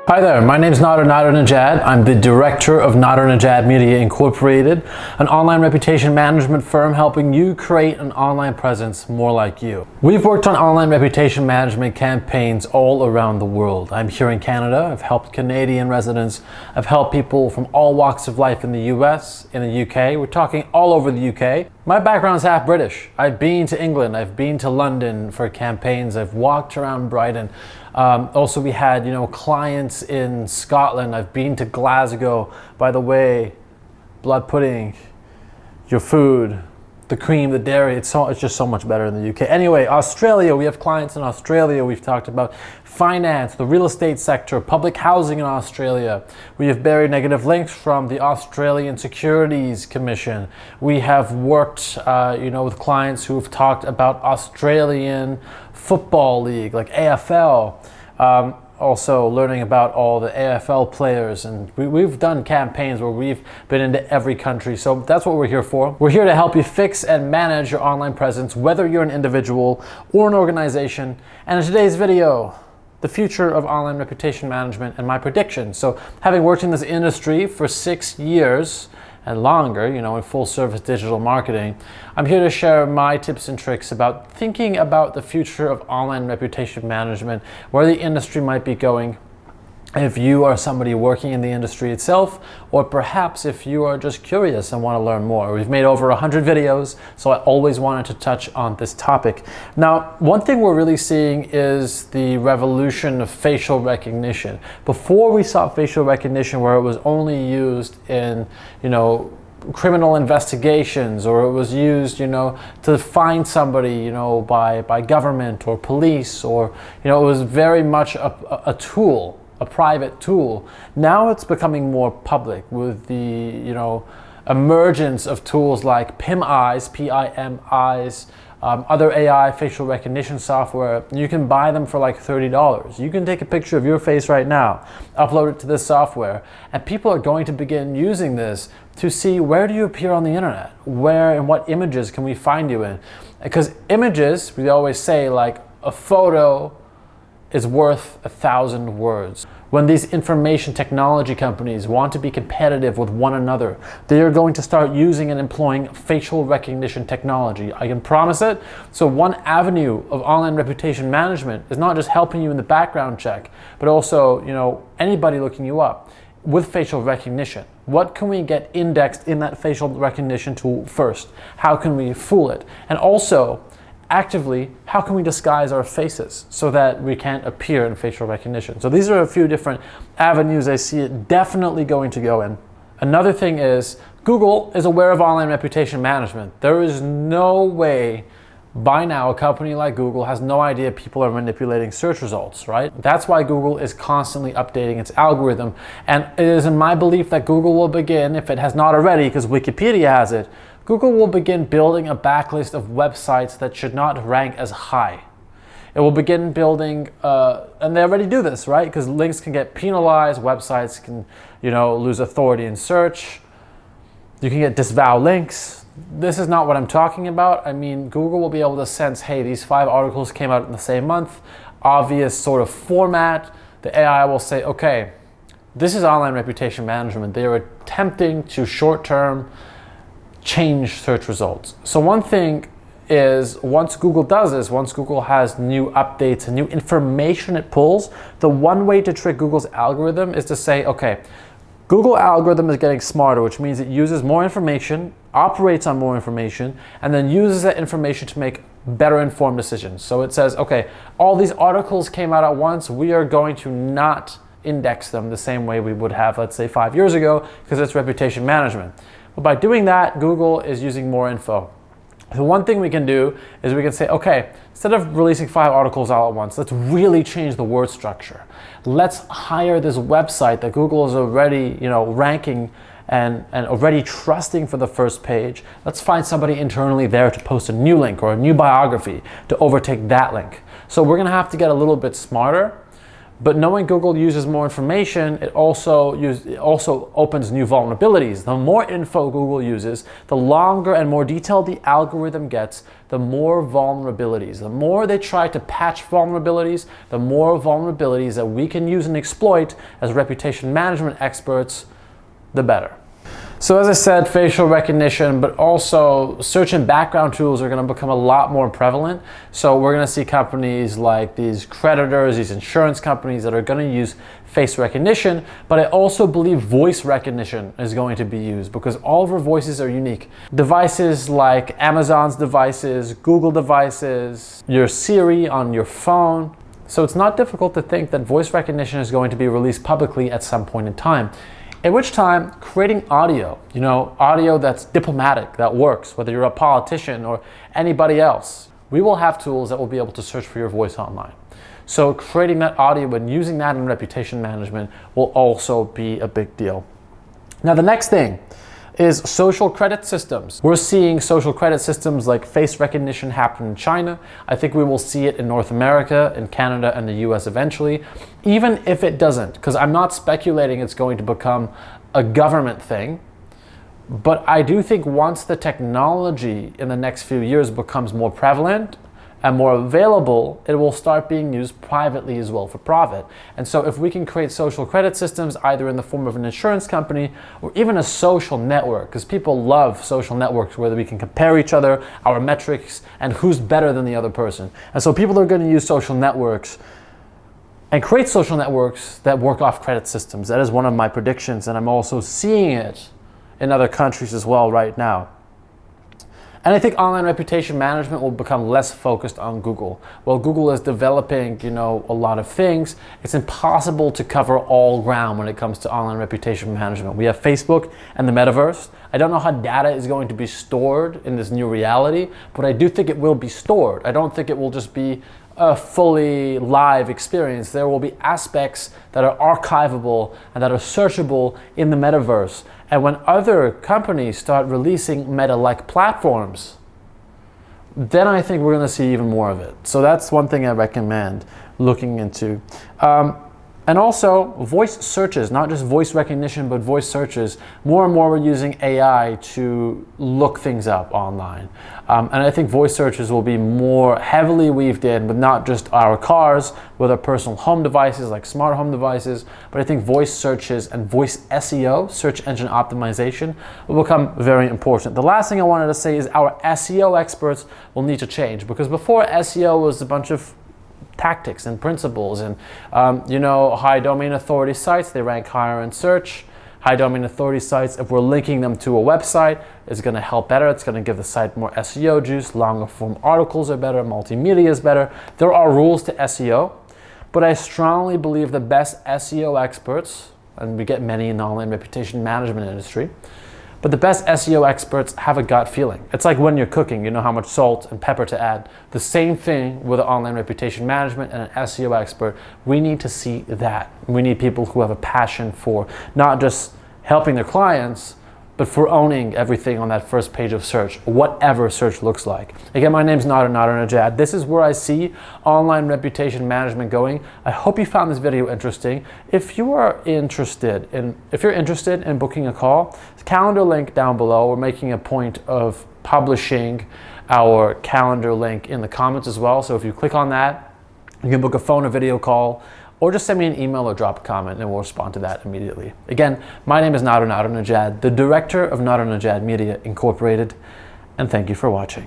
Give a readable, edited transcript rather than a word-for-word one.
Hi there, my name is Nadernejad. I'm the director of Nadernejad Media Incorporated, an online reputation management firm helping you create an online presence more like you. We've worked on online reputation management campaigns all around the world. I'm here in Canada. I've helped Canadian residents. I've helped people from all walks of life in the US, in the UK. We're talking all over the UK. My background's half British. I've been to England. I've been to London for campaigns. I've walked around Brighton. Also, we had, clients in Scotland. I've been to Glasgow. By the way, blood pudding, your food, the cream, the dairy, it's just so much better in the UK. Anyway, Australia, we have clients in Australia. We've talked about finance, the real estate sector, public housing in Australia. We have buried negative links from the Australian Securities Commission. We have worked, with clients who've talked about Australian Football League, like AFL. Also learning about all the AFL players, and we've done campaigns where we've been into every country. So that's what we're here for. We're here to help you fix and manage your online presence, whether you're an individual or an organization. And in today's video, the future of online reputation management and my predictions. So having worked in this industry for 6 years and longer, in full service digital marketing, I'm here to share my tips and tricks about thinking about the future of online reputation management, where the industry might be going, if you are somebody working in the industry itself, or perhaps if you are just curious and want to learn more. We've made over 100 videos, so I always wanted to touch on this topic. Now, one thing we're really seeing is the revolution of facial recognition. Before, we saw facial recognition where it was only used in, criminal investigations, or it was used, to find somebody, by government or police, or, it was very much a tool, a private tool. Now it's becoming more public with the, emergence of tools like PIM-Eyes, P-I-M-Eyes, other AI facial recognition software. You can buy them for like $30. You can take a picture of your face right now, upload it to this software, and people are going to begin using this to see, where do you appear on the internet? Where and what images can we find you in? Because images, we always say, like, a photo is worth 1,000 words. When these information technology companies want to be competitive with one another, they are going to start using and employing facial recognition technology. I can promise it. So one avenue of online reputation management is not just helping you in the background check, but also, anybody looking you up with facial recognition. What can we get indexed in that facial recognition tool first? How can we fool it? And also, actively, how can we disguise our faces so that we can't appear in facial recognition? So these are a few different avenues I see it definitely going to go in. Another thing is, Google is aware of online reputation management. There is no way by now a company like Google has no idea people are manipulating search results, right? That's why Google is constantly updating its algorithm. And it is in my belief that Google will begin, if it has not already, because Wikipedia has it, Google will begin building a backlist of websites that should not rank as high. It will begin building, and they already do this, right? Because links can get penalized, websites can, lose authority in search. You can get disavow links. This is not what I'm talking about. I mean, Google will be able to sense, hey, these 5 articles came out in the same month, obvious sort of format. The AI will say, okay, this is online reputation management. They are attempting to short-term change search results. So one thing is, once Google does this, once Google has new updates and new information it pulls, the one way to trick Google's algorithm is to say, okay, Google algorithm is getting smarter, which means it uses more information, operates on more information, and then uses that information to make better informed decisions. So it says, okay, all these articles came out at once, we are going to not index them the same way we would have, let's say, 5 years ago, because it's reputation management. But by doing that, Google is using more info. So one thing we can do is we can say, okay, instead of releasing 5 articles all at once, let's really change the word structure. Let's hire this website that Google is already, ranking and already trusting for the first page. Let's find somebody internally there to post a new link or a new biography to overtake that link. So we're gonna have to get a little bit smarter. But knowing Google uses more information, it also opens new vulnerabilities. The more info Google uses, the longer and more detailed the algorithm gets the more vulnerabilities. The more they try to patch vulnerabilities, the more vulnerabilities that we can use and exploit as reputation management experts, the better. So as I said, facial recognition, but also search and background tools are going to become a lot more prevalent. So we're going to see companies like these creditors, these insurance companies that are going to use face recognition, but I also believe voice recognition is going to be used because all of our voices are unique. Devices like Amazon's devices, Google devices, your Siri on your phone. So it's not difficult to think that voice recognition is going to be released publicly at some point in time. At which time, creating audio, audio that's diplomatic, that works, whether you're a politician or anybody else, we will have tools that will be able to search for your voice online. So creating that audio and using that in reputation management will also be a big deal. Now, the next thing is social credit systems. We're seeing social credit systems like face recognition happen in China. I think we will see it in North America, in Canada, and the US eventually, even if it doesn't, because I'm not speculating it's going to become a government thing. But I do think once the technology in the next few years becomes more prevalent and more available, it will start being used privately as well for profit. And so if we can create social credit systems, either in the form of an insurance company or even a social network, because people love social networks where we can compare each other, our metrics, and who's better than the other person. And so people are going to use social networks and create social networks that work off credit systems. That is one of my predictions, and I'm also seeing it in other countries as well right now. And I think online reputation management will become less focused on Google. While Google is developing, a lot of things, it's impossible to cover all ground when it comes to online reputation management. We have Facebook and the metaverse. I don't know how data is going to be stored in this new reality, but I do think it will be stored. I don't think it will just be a fully live experience. There will be aspects that are archivable and that are searchable in the metaverse. And when other companies start releasing meta-like platforms, then I think we're going to see even more of it. So that's one thing I recommend looking into. And also voice searches, not just voice recognition, but voice searches. More and more we're using AI to look things up online. And I think voice searches will be more heavily weaved in with not just our cars, with our personal home devices like smart home devices, but I think voice searches and voice SEO, search engine optimization, will become very important. The last thing I wanted to say is our SEO experts will need to change, because before SEO was a bunch of tactics and principles and high domain authority sites, they rank higher in search. High domain authority sites, if we're linking them to a website, is going to help better. It's going to give the site more SEO juice. Longer form articles are better. Multimedia is better. There are rules to SEO, but I strongly believe the best SEO experts, and we get many in the online reputation management industry, but the best SEO experts have a gut feeling. It's like when you're cooking, you know how much salt and pepper to add. The same thing with online reputation management and an SEO expert. We need to see that. We need people who have a passion for not just helping their clients, but for owning everything on that first page of search, whatever search looks like. Again, my name's Nadernejad. This is where I see online reputation management going. I hope you found this video interesting. If you're interested in booking a call, calendar link down below. We're making a point of publishing our calendar link in the comments as well. So if you click on that, you can book a phone or video call, or just send me an email or drop a comment and we'll respond to that immediately. Again, my name is Nadernejad, the director of Nadernejad Media Incorporated, and thank you for watching.